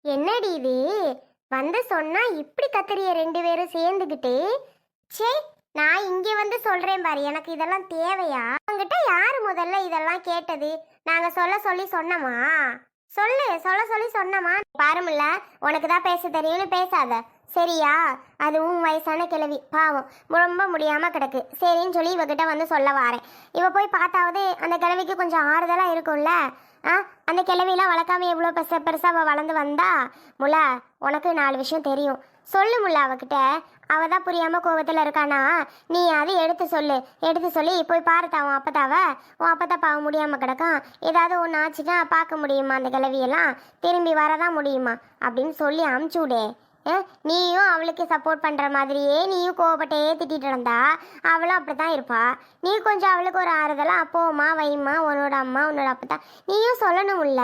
என்னடி இது? வந்து சொன்னா இப்படி கத்துறிய ரெண்டு பேரும் சேர்ந்துக்கிட்டு. சே, நான் இங்க வந்து சொல்றேன் பாரு, எனக்கு இதெல்லாம் தேவையா? உங்ககிட்ட யாரு முதல்ல இதெல்லாம் கேட்டது? நாங்க சொல்ல சொல்லி சொன்னோமா? சொல்லு, சொல்ல சொல்லி சொன்னோமா? பாருமில்ல, உனக்கு தான் பேச தெரியும்னு பேசாத சரியா? அது உன் வயசான கிழவி, பாவம் ரொம்ப முடியாம கிடக்கு. சரின்னு சொல்லி இவகிட்ட வந்து சொல்ல வாரேன். இவ போய் பார்த்தாவது அந்த கிழவிக்கு கொஞ்சம் ஆறுதலா இருக்கும்ல. அந்த கிழவியெல்லாம் வளர்க்காம எவ்வளோ பெருசா அவள் வளர்ந்து வந்தா. முலா, உனக்கு 4 விஷயம் தெரியும். சொல்லு முல்ல அவகிட்ட. அவள் தான் புரியாமல் கோவத்தில் இருக்கானா, நீ அதை எடுத்து சொல்லி போய் பாருத்தா உன் அப்பத்தாவ. உன் அப்பத்தா பாவம் முடியாமல் கிடக்கான். ஏதாவது ஒன்று ஆச்சுன்னா பார்க்க முடியுமா அந்த கிழவியெல்லாம்? திரும்பி வரதான் முடியுமா அப்படின்னு சொல்லி அமுச்சு விடு. நீயும் அவளுக்கு சப்போர்ட் பண்ணுற மாதிரியே நீயும் கோவப்பட்டே திட்டிட்டு இருந்தா அவளும் அப்படி தான் இருப்பா. நீ கொஞ்சம் அவளுக்கு ஒரு ஆறுதலாக அப்போம்மா வைம்மா, உன்னோட அம்மா உன்னோட அப்பத்தா நீயும் சொல்லணும்ல.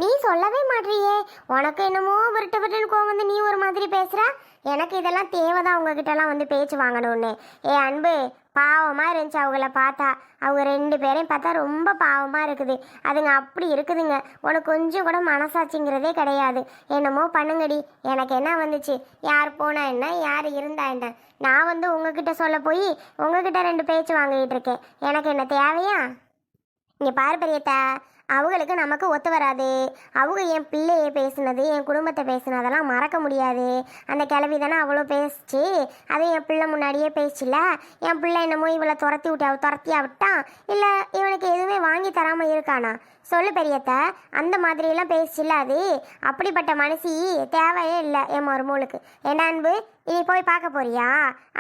நீ சொல்லவே மாட்றியே. உனக்கு என்னமோ விட்டுன்னு கோவம் வந்து நீ ஒரு மாதிரி பேசுகிற. எனக்கு இதெல்லாம் தேவைதான் உங்ககிட்டலாம் வந்து பேச்சு வாங்கணும்னு. அன்பு, பாவமாக இருந்துச்சு அவங்கள பார்த்தா. அவங்க 2 பேரையும் பார்த்தா ரொம்ப பாவமாக இருக்குது. அதுங்க அப்படி இருக்குதுங்க. உனக்கு கொஞ்சம் கூட மனசாட்சிங்கிறதே கிடையாது. என்னமோ பண்ணுங்கடி. எனக்கு என்ன வந்துச்சு? யார் போனா என்ன, யார் இருந்தா என்ன? நான் வந்து உங்ககிட்ட சொல்ல போய் உங்ககிட்ட 2 பேச்சு வாங்கிட்டு இருக்கேன். எனக்கு என்ன தேவையா? இங்கே பாரு பெரியத்தா, அவங்களுக்கு நமக்கு ஒத்து வராது. அவங்க என் பிள்ளையை பேசுனது, என் குடும்பத்தை பேசுனதெல்லாம் மறக்க முடியாது. அந்த கிளவி தானே அவ்வளோ பேசிச்சு. அது என் பிள்ளை முன்னாடியே பேசிச்சுல. என் பிள்ளை என்னமோ இவளை துரத்தியா விட்டான், இல்லை இவனுக்கு எதுவுமே வாங்கி தராமல் இருக்கானா? சொல்லு பெரியத்த. அந்த மாதிரியெல்லாம் பேசிச்சுல அது. அப்படிப்பட்ட மனசி தேவையே இல்லை என் மருமகளுக்கு. என்ன அன்பு, இனி போய் பார்க்க போறியா?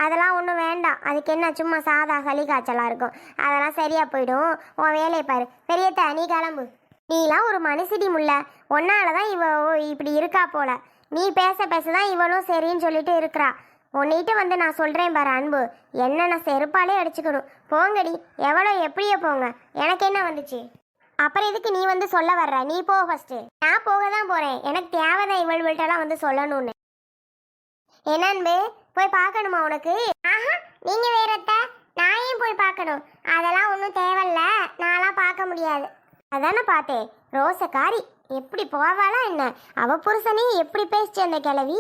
அதெல்லாம் ஒன்றும் வேண்டாம். அதுக்கு என்ன, சும்மா சாதா சளி காய்ச்சலாக இருக்கும். அதெல்லாம் சரியாக போயிடும். உன் வேலையை பாரு. பெரியத்த, நீ கிளம்பு. நீலாம் ஒரு மனுஷடி முல்ல. ஒன்னால தான் இவ இப்படி இருக்கா போல. நீ பேச தான் இவனும் சரின்னு சொல்லிட்டு இருக்கிறா. உன்னிட்டு வந்து நான் சொல்கிறேன் பாரு அன்பு, என்ன நான் செருப்பாலே அடிச்சுக்கணும். போங்கடி, எவ்வளோ எப்படியே போங்க, எனக்கு என்ன வந்துச்சு? அப்புறம் எதுக்கு நீ வந்து சொல்ல வர்ற? நீ போ ஃபர்ஸ்ட். நான் போக தான் போகிறேன். எனக்கு தேவைதான் இவள்கிட்டலாம் வந்து சொல்லணும்னு. என்னன்பு, போய் பார்க்கணுமா உனக்கு? ஆஹா, நீங்கள் வேறத்த, நான் ஏன் போய் பார்க்கணும்? அதெல்லாம் ஒன்றும் தேவையில்ல. நான்லாம் பார்க்க முடியாது. அதானே பார்த்தேன். ரோசக்காரி எப்படி போவாளா என்ன? அவ புருஷனே எப்படி பேசிச்சு அந்த கிழவி.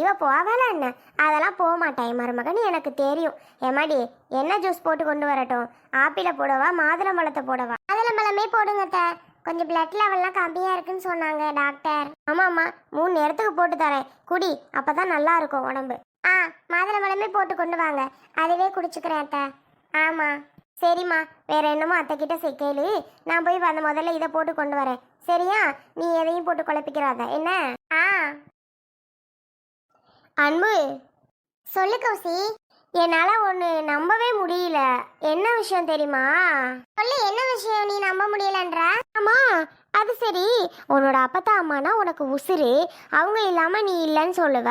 இவ போவாளா என்ன? அதெல்லாம் போக மாட்டேன் மருமகன், எனக்கு தெரியும். ஏமாடி, என்ன ஜூஸ் போட்டு கொண்டு வரட்டும்? ஆப்பிளை போடவா, மாதுளம்பழத்தை போடவா? மாதுளம்பழமே போடுங்க. கொஞ்சம் பிளட் லெவல்லாம் கம்மியாக இருக்குன்னு சொன்னாங்க டாக்டர். ஆமாம்மா, 3 நேரத்துக்கு போட்டு தரேன். குடி, அப்போ தான் நல்லா இருக்கும் உடம்பு. மாதுளம்பழமே போட்டு கொண்டு வாங்க, அதுவே குடிச்சுக்கிறேன் அத்தை. ஆமாம் சரிம்மா, வேற என்னமோ அத்தைக்கிட்ட கேளு. நான் போய் அந்த முதல்ல இதை போட்டு கொண்டு வரேன் சரியா? நீ எதையும் போட்டு குழப்பிக்கிறாத என்ன? அன்பு, சொல்லு கௌசி. என்னால் ஒன்று நம்பவே முடியல. என்ன விஷயம் தெரியுமா? சொல்லு, என்ன விஷயம் நீ நம்ப முடியலன்ற? ஆமாம், அது சரி, உன்னோட அப்பத்தா அம்மானா உனக்கு உசுறு. அவங்க இல்லாமல் நீ இல்லைன்னு சொல்லுவ.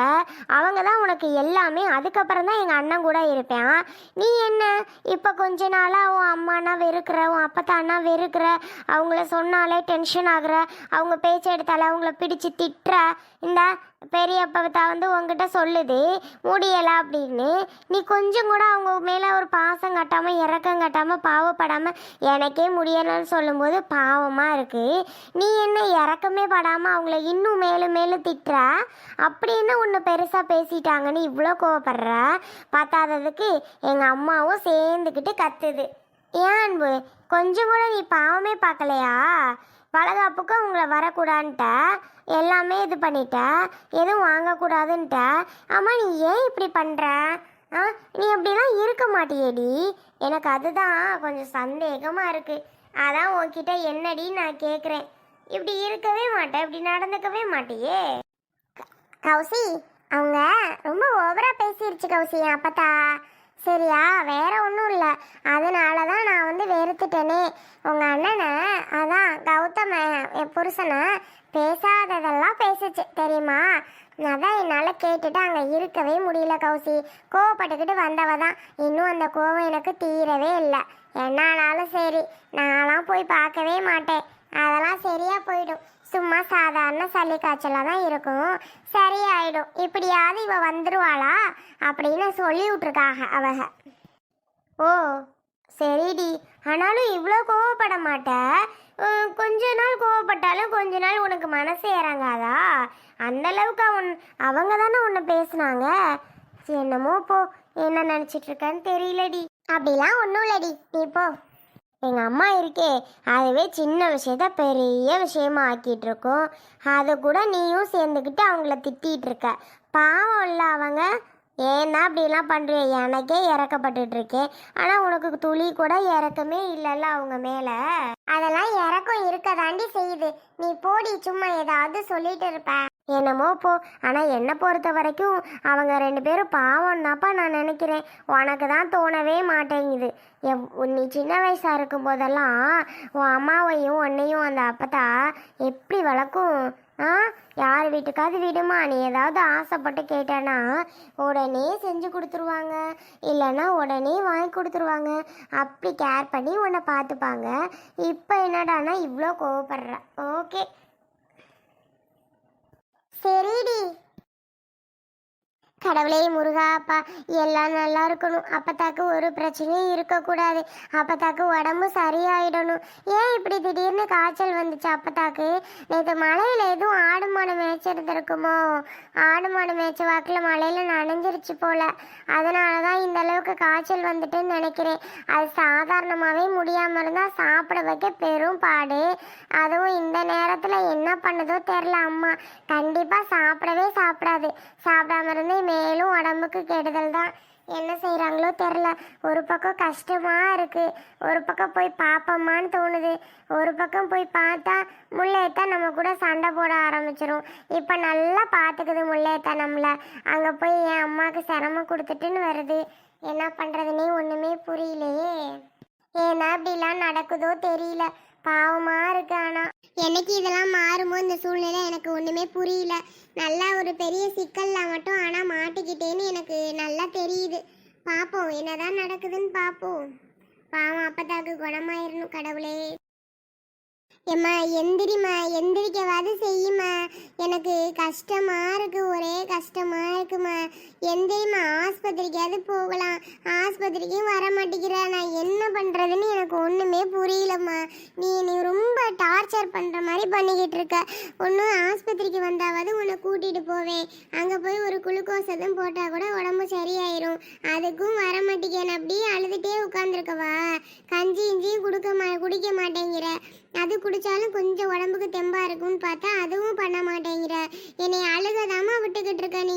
அவங்க தான் உனக்கு எல்லாமே. அதுக்கப்புறம் தான் எங்கள் அண்ணன் கூட இருப்பேன். நீ என்ன இப்போ கொஞ்ச நாளாக உன் அம்மானா வெறுக்கிற, உன் அப்பத்தானா வெறுக்கிற, அவங்கள சொன்னாலே டென்ஷன் ஆகுற, அவங்க பேச்சை எடுத்தாலே அவங்கள பிடிச்சி திட்டுற. இந்த பெரிய அப்பத்தா வந்து உங்ககிட்ட சொல்லுது முடியலை அப்படின்னு. நீ கொஞ்சம் கூட அவங்க மேலே ஒரு பாசம் காட்டாமல், இறக்கம் காட்டாமல், பாவப்படாமல் எனக்கே முடியலைன்னு சொல்லும்போது பாவமாக இருக்குது. நீ என்ன இறக்கமே படாமல் அவங்கள இன்னும் மேலும் மேலும் திட்டுற? அப்படி என்ன ஒன்று பெருசாக பேசிட்டாங்கன்னு இவ்வளோ கோவப்படுற? பார்த்தாததுக்கு எங்கள் அம்மாவும் சேர்ந்துக்கிட்டு கத்துது. ஏன் அன்பு, கொஞ்சம் கூட நீ பாவமே பார்க்கலையா? வளகாப்புக்கு அவங்கள வரக்கூடாதுன்ட்ட, எல்லாமே இது பண்ணிட்ட, எதுவும் வாங்கக்கூடாதுன்ட்ட. அம்மா, நீ ஏன் இப்படி பண்ணுற? நீ அப்படிலாம் இருக்க மாட்டியேடி. எனக்கு அதுதான் கொஞ்சம் சந்தேகமாக இருக்குது. அதான் உன்கிட்ட என்னடி நான் கேட்குறேன். இப்படி இருக்கவே மாட்டேன், இப்படி நடந்துக்கவே மாட்டியே. கௌசி, அவங்க ரொம்ப ஓவராக பேசிடுச்சு கௌசி என் அப்பத்தா. சரியா? வேற ஒன்றும் இல்லை. அதனால தான் நான் வந்து வெறுத்துட்டேனே. உங்கள் அண்ணனை, அதான் கௌதம என் புருஷனை பேசாததெல்லாம் பேசிச்சு தெரியுமா? அதான் என்னால் கேட்டுட்டு அங்கே இருக்கவே முடியல கௌசி. கோவப்பட்டுக்கிட்டு வந்தவ தான். இன்னும் அந்த கோவம் எனக்கு தீரவே இல்லை. என்னானாலும் சரி, நான்லாம் போய் பார்க்கவே மாட்டேன். அதெல்லாம் சரியாக போயிடும். சும்மா சாதாரண சளி காய்ச்சலாக தான் இருக்கும், சரியாயிடும். இப்படியாவது இவ வந்துடுவாளா அப்படின்னு சொல்லி விட்ருக்காங்க அவங்க. ஓ சரிடி, ஆனாலும் இவ்வளோ கோவப்பட மாட்ட. கொஞ்ச நாள் கோவப்பட்டாலும் கொஞ்ச நாள் உனக்கு மனசு இறங்காதா? அந்த அளவுக்கு அவங்க தானே உன்னை பேசுனாங்க. என்னமோ போ, என்ன நினச்சிட்டு இருக்கேன்னு தெரியலடி. அப்படிலாம் ஒன்றும் இல்லடி, நீ போ. எங்கள் அம்மா இருக்கே, அதுவே சின்ன விஷயத்த பெரிய விஷயமா ஆக்கிட்டு இருக்கோம். அதை கூட நீயும் சேர்ந்துக்கிட்டு அவங்கள திட்டிகிட்டு இருக்க. பாவம் இல்லை அவங்க. ஏன்னா அப்படிலாம் பண்ணுறிய? எனக்கே இறக்கப்பட்டுட்டு இருக்கேன், ஆனால் உனக்கு துளி கூட இறக்கமே இல்லைல்ல அவங்க மேலே. அதெல்லாம் இறக்கம் இருக்க தாண்டி செய்யுது. நீ போடி, சும்மா ஏதாவது சொல்லிட்டு இருப்ப. என்னமோ போ. ஆனால் என்னை பொறுத்த வரைக்கும் அவங்க 2 பேரும் பாவம் தான்ப்பா நான் நினைக்கிறேன். உனக்கு தான் தோணவே மாட்டேங்குது. நீ சின்ன வயசாக இருக்கும் போதெல்லாம் உன் அம்மாவையும் உன்னையும் அந்த அப்பத்தா எப்படி வளர்க்கும்? யார் வீட்டுக்காவது விடுமா? நீ ஏதாவது ஆசைப்பட்டு கேட்டேன்னா உடனே செஞ்சு கொடுத்துருவாங்க, இல்லைன்னா உடனே வாங்கி கொடுத்துருவாங்க. அப்படி கேர் பண்ணி உன்னை பார்த்துப்பாங்க. இப்போ என்னடானா இவ்வளோ கோவப்படுற? ஓகே சரிடி. கடவுளே முருகா, அப்பா எல்லாம் நல்லா இருக்கணும். அப்பத்தாக்கு ஒரு பிரச்சனையும் இருக்கக்கூடாது. அப்பத்தாக்கு உடம்பு சரியாயிடணும். ஏன் இப்படி திடீர்னு காய்ச்சல் வந்துச்சு அப்பத்தாக்கு? நேற்று மழையில் எதுவும் ஆடு மாடு மேய்ச்சிருந்துருக்குமோ? ஆடு மாடு மேய்ச்ச வாக்கில் மழையில் நனைஞ்சிருச்சு போல. அதனால தான் இந்த அளவுக்கு காய்ச்சல் வந்துட்டுன்னு நினைக்கிறேன். அது சாதாரணமாகவே முடியாமல் இருந்தால் சாப்பிட வைக்க பெரும் பாடு. அதுவும் இந்த நேரத்தில் என்ன பண்ணுதோ தெரில. அம்மா கண்டிப்பாக சாப்பிடவே சாப்பிடாது. சாப்பிடாம இருந்து மேலும் உடம்புக்கு கெடுதல் தான். என்ன செய்கிறாங்களோ தெரில. ஒரு பக்கம் கஷ்டமாக இருக்குது, ஒரு பக்கம் போய் பார்ப்போம்மான்னு தோணுது. ஒரு பக்கம் போய் பார்த்தா முல்லையத்தா நம்ம கூட சண்டை போட ஆரம்பிச்சிரும். இப்போ நல்லா பார்த்துக்குது முல்லையத்தா நம்மளை. அங்கே போய் என் அம்மாவுக்கு சிரமம் கொடுத்துட்டுன்னு வருது. என்ன பண்ணுறதுனே ஒன்றுமே புரியலையே. ஏன்னா இப்படிலாம் நடக்குதோ தெரியல. பாவமாக இருக்கு. ஆனால் என்னைக்கு இதெல்லாம் மாறுமோ இந்த சூழ்நிலை எனக்கு ஒன்றுமே புரியல. நல்லா ஒரு பெரிய சிக்கல்ல மட்டும் ஆனால் மாட்டிக்கிட்டேன்னு எனக்கு நல்லா தெரியுது. பார்ப்போம் என்னதான் நடக்குதுன்னு பார்ப்போம். பாவம் அப்பத்தாக்கு குணமாயிரணும் கடவுளே. ஏம்மா எந்திரிம்மா, எந்திரிக்கவாது செய்யுமா. எனக்கு கஷ்டமா இருக்கு, ஒரே கஷ்டமா இருக்குமா. எந்திரிம்மா, ஆஸ்பத்திரிக்காவது போகலாம். ஆஸ்பத்திரிக்கும் வர மாட்டேங்கிற. நான் என்ன பண்ணுறதுன்னு எனக்கு ஒன்றுமே புரியலம்மா. நீ ரொம்ப டார்ச்சர் பண்ணுற மாதிரி பண்ணிக்கிட்டு இருக்க. ஒன்றும் ஆஸ்பத்திரிக்கு வந்தாவது உன்னை கூட்டிகிட்டு போவேன். அங்கே போய் ஒரு குளுக்கோஸ் எதுவும் போட்டால் கூட உடம்பு சரியாயிரும். அதுக்கும் வர மாட்டேங்கன்னு அப்படியே அழுதுகிட்டே உட்காந்துருக்கவா? கஞ்சி இஞ்சியும் குடிக்க மாட்டேங்கிற. அது குடித்தாலும் கொஞ்சம் உடம்புக்கு தெம்பா இருக்கும்னு பார்த்தா அதுவும் பண்ண மாட்டேங்கிற. என்னை அழுகதாமா விட்டுக்கிட்டு இருக்க நீ.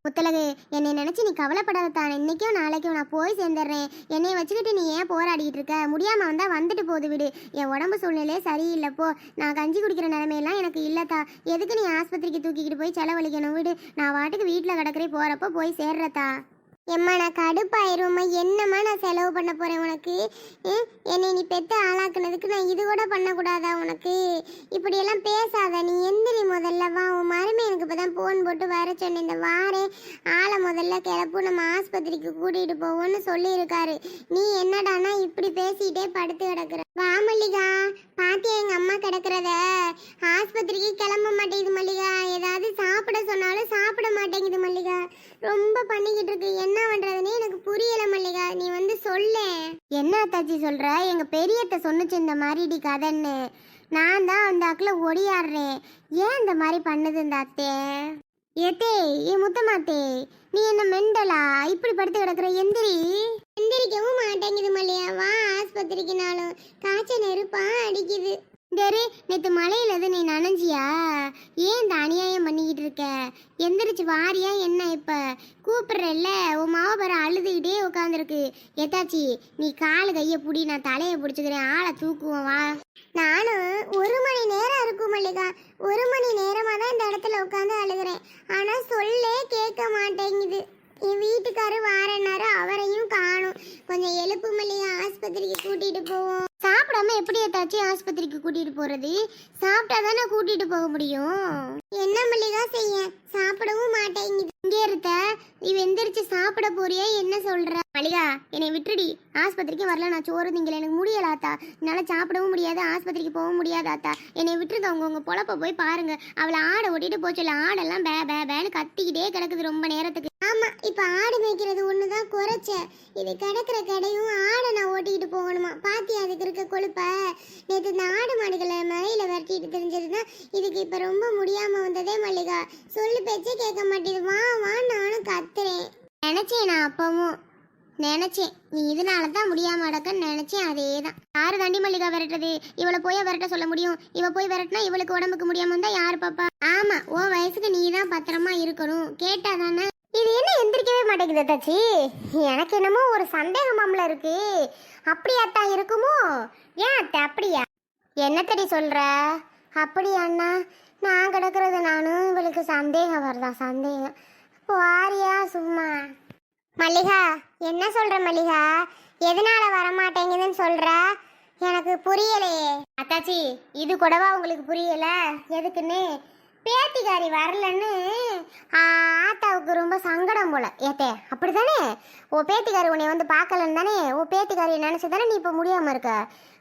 முத்தலகு, என்னை நினச்சி நீ கவலைப்படாத தானே. இன்றைக்கும் நாளைக்கும் நான் போய் சேர்ந்துடுறேன். என்னை வச்சுக்கிட்டு நீ ஏன் போராடிக்கிட்டு இருக்க? முடியாமல் வந்தால் வந்துட்டு போது விடு. என் உடம்பு சூழ்நிலையே சரியில்லை. போ, நான் கஞ்சி குடிக்கிற நிலைமையெல்லாம் எனக்கு இல்லைத்தா. எதுக்கு நீ ஆஸ்பத்திரிக்கு தூக்கிக்கிட்டு போய் செலவழிக்கணும்? விடு, நான் வாட்டுக்கு வீட்டில் கிடக்கிறே, போகிறப்போ போய் சேர்றதா. எம்மா நான் கடுப்பாயிரும்மா. என்னம்மா நான் செலவு பண்ண போகிறேன் உனக்கு? என்னை நீ பெற்று ஆளாக்குனதுக்கு நான் இது கூட பண்ணக்கூடாதா உனக்கு? இப்படியெல்லாம் பேசாத. நீ எந்திரி முதல்ல. வா, உன் மருமை எனக்கு இப்போ தான் ஃபோன் போட்டு வர சொன்னேன். இந்த வாரே ஆளை முதல்ல கிளப்பு, நம்ம ஆஸ்பத்திரிக்கு கூட்டிகிட்டு போவோன்னு சொல்லியிருக்காரு. நீ என்னடானா இப்படி பேசிகிட்டே படுத்து கிடக்குற? வா மல்லிகா, பாத்தியா எங்கள் அம்மா கிடக்கிறத? ஆஸ்பத்திரிக்கு கிளம்ப மாட்டேங்குது மல்லிகா. ஏதாவது சாப்பிட சொன்னாலும் சாப்பிட மாட்டேங்குது மல்லிகா. ரொம்ப பண்ணிக்கிட்டு இருக்கு. என்ன பண்றதுன்னே எனக்கு புரியல மல்லிகா. நீ வந்து சொல்ல. என்ன அத்தாச்சி சொல்ற? எங்க பெரியத்த சொன்னுச்சு இந்த மாதிரி கதைன்னு. நான் தான் அந்த அக்கில் ஒடியாடுறேன். ஏன் இந்த மாதிரி பண்ணுது இந்த அத்தே? ஏத்தே, ஏ முத்தமாத்தே, நீ என்ன மெண்டலா? இப்படி படுத்து கிடக்குற? எந்திரி. எந்திரிக்கவும் மாட்டேங்குது மல்லியா. வா ஆஸ்பத்திரிக்குனாலும் காய்ச்சல் நெருப்பா அடிக்குது. டெரு, நேற்று மழையில் எது நீ நனைஞ்சியா? ஏன் இந்த அநியாயம் பண்ணிக்கிட்டு இருக்க? எந்திரிச்சு வாரியா என்ன? இப்போ கூப்பிட்றல்ல, உன் மாவபரம் அழுதுகிட்டே உட்காந்துருக்கு. ஏத்தாச்சி, நீ காலு கையை பிடி, நான் தலையை பிடிச்சிக்கிறேன், ஆளை தூக்குவோம் வா. நானும் 1 மணி நேரம் இருக்கும் மல்லிகா. 1 மணி நேரமாக தான் இந்த இடத்துல உட்காந்து அழுகிறேன். ஆனால் சொல்லே கேட்க மாட்டேங்குது. என் வீட்டுக்காரர் வாரனாரு, அவரையும் காணும். கொஞ்சம் எழுப்பு மல்லிகா, ஆஸ்பத்திரிக்கு கூட்டிகிட்டு போவோம். சாப்பிடாம எப்படி ஏதாச்சும் ஆஸ்பத்திரிக்கு கூட்டிட்டு போறது? சாப்பிட்டா தானே கூட்டிட்டு போக முடியும். என்ன மல்லிகா செய்ய? சாப்பிடவும் மாட்டேங்குது. இங்கே இருத்த இவ எந்திரிச்சு சாப்பிட போறியா? என்ன சொல்ற? மல்லிகா என்னை விட்டுடி. ஆஸ்பத்திரிக்கு வரல, நான் சோறு திங்கல, எனக்கு முடியலாத்தா. என்னால சாப்பிடவும் முடியாது, ஆஸ்பத்திரிக்கு போகவும் முடியாதாத்தா. என்னை விட்டுருங்க, உங்க பொழப்ப போய் பாருங்க. அவளை ஆடை ஓட்டிட்டு போச்சல, ஆடெல்லாம் பே பே பேன்னு கத்திக்கிட்டே கிடக்குது ரொம்ப நேரத்துக்கு. ஆமா, இப்ப ஆடு மேய்க்கிறது ஒண்ணுதான் குறைச்ச. இது கிடக்குற கடையும் ஆடை நான் ஓட்டிக்கிட்டு போகணுமா? பாத்தி அதுக்கு இருக்க கொழுப்ப. நேற்று இந்த ஆடு மாடுகளை மழையில விரட்டிட்டு தெரிஞ்சதுன்னா இதுக்கு இப்ப ரொம்ப முடியாம வந்ததே மல்லிகா. சொல்லு பேச்சே கேட்க மாட்டேது. வா வா நானும் கத்துறேன். நினைச்சேன், நான் அப்பவும் நினைச்சேன் நீ இதனால தான் முடியாம அடக்கன்னு நினைச்சேன். அதே தான். யாரு தாண்டி மல்லிகா விரட்டுறது? இவளை போய் விரட்ட சொல்ல முடியும்? இவ போய் விரட்டினா இவளுக்கு உடம்புக்கு முடியாம இருந்தா யாரு பாப்பா? ஆமா, உன் வயசுக்கு நீ தான் பத்திரமா இருக்கணும். கேட்டா தானே. இது என்ன எந்திரிக்கவே மாட்டேங்குது தச்சி? எனக்கு என்னமோ ஒரு சந்தேகமாம்ல இருக்கு. அப்படியாத்தான் இருக்குமோ? ஏன் அத்தை அப்படியா? என்னத்தடி சொல்ற? அப்படியா அண்ணா? நான் கிடக்குறது நானும் இவளுக்கு சந்தேகம் வருதா? சந்தேகம் வாரியா சும்மா. மல்லிகா என்ன சொல்ற மல்லிகா? எதனால வரமாட்டேங்குதுன்னு சொல்ற? எனக்கு புரியலையே. அத்தாச்சி இது கூடவா உங்களுக்கு புரியல? எதுக்குன்னு பேத்திக்காரி வரலன்னு ஆத்தாவுக்கு ரொம்ப சங்கடம் போல. ஏத்தே அப்படித்தானே? ஓ பேத்திக்காரி உன்னை வந்து பார்க்கலன்னு தானே? ஓ பேத்திக்காரியை நினைச்சு தானே நீ இப்போ முடியாம இருக்க?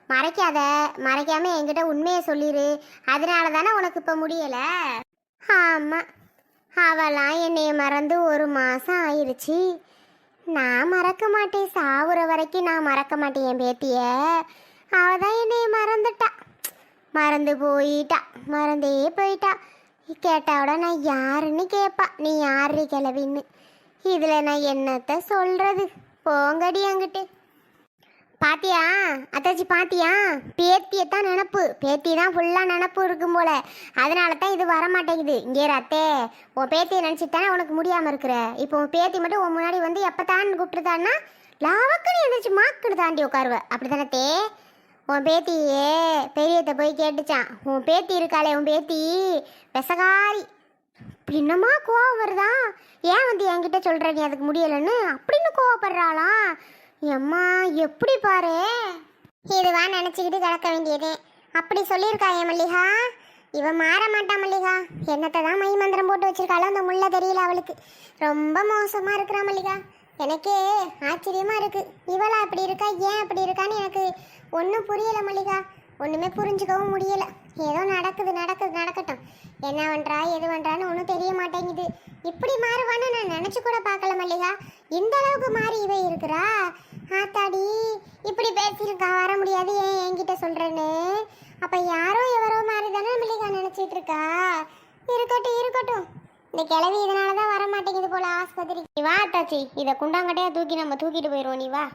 மறைக்காத, மறைக்காம என்கிட்ட உண்மையை சொல்லிடு. அதனால தானே உனக்கு இப்போ முடியல. ஆமா, அவளாம் என்னைய மறந்து 1 மாசம் ஆயிருச்சு. நான் மறக்க மாட்டேன், சாவுற வரைக்கும் நான் மறக்க மாட்டேன் என் பேத்திய. அவதான் என்னைய மறந்துட்டா, மறந்து போயிட்டா, மறந்தே போயிட்டா. கேட்டாவோட நான் யாருன்னு கேட்பா, நீ யாரு கிளவின்னு. இதில் நான் என்னத்த சொல்றது? போங்கடி அங்கிட்டு. பாத்தியா அத்தாச்சி, பாத்தியா? பேத்தியத்தான் நினப்பு, பேத்தி தான் ஃபுல்லாக நினப்பு இருக்கும் போல. அதனால தான் இது வரமாட்டேங்குது. இங்கே அத்தே, உன் பேத்தியை நினச்சிட்டானே உனக்கு முடியாமல் இருக்கிற. இப்போ உன் பேத்தி மட்டும் உன் முன்னாடி வந்து எப்போ தான் கூப்பிட்டுதான்னா லாவக்குன்னு எழுந்திரிச்சு மாக்குன்னு தாண்டி உட்காருவ. அப்படி தானே தே? உன் பேத்தியே பெரியத்த போய் கேட்டுச்சான். உன் பேத்தி இருக்காளே, உன் பேத்தி பெசகாரி. என்னம்மா கோவம் வருதா? ஏன் வந்து என்கிட்ட சொல்ற நீ அதுக்கு முடியலன்னு அப்படின்னு கோவப்படுறாளாம். எம்மா எப்படி பாரு. இதுவா நினச்சிக்கிட்டு கிடக்க வேண்டியது. அப்படி சொல்லியிருக்கா என் மல்லிகா. இவன் மாற மாட்டா மல்லிகா. என்னத்தை தான் மை மந்திரம் போட்டு வச்சிருக்காளோ அந்த முள்ள தெரியல அவளுக்கு. ரொம்ப மோசமாக இருக்கிறா மல்லிகா. எனக்கே ஆச்சரியமாக இருக்குது. இவளா அப்படி இருக்கா, ஏன் அப்படி இருக்கான்னு எனக்கு ஒன்றும் புரியலை மல்லிகா. ஒன்றுமே புரிஞ்சுக்கவும் முடியலை. ஏதோ நடக்கட்டும். என்ன பண்ணுறா எது பண்ணுறான்னு ஒன்றும் தெரிய மாட்டேங்குது. இப்படி மாறுவான்னு நான் நினச்சி கூட பார்க்கல மல்லிகா. இந்த அளவுக்கு மாறி இவ இருக்கிறா. ஆத்தாடி இப்படி பேசியிருக்கா, வர முடியாது ஏன் என்கிட்ட சொல்கிறேன்னு. அப்போ யாரோ எவரோ மாதிரி தானே மல்லிகா நினச்சிட்டு இருக்கா. இருக்கட்டும். இந்த கிளவி இதனால தான் வர மாட்டேங்குது போல ஆஸ்பத்திரிக்கு. நீ வா அத்தாச்சி, இதை குண்டாங்கட்டையா தூக்கி நம்ம தூக்கிட்டு போயிடுவோம். நீ வா.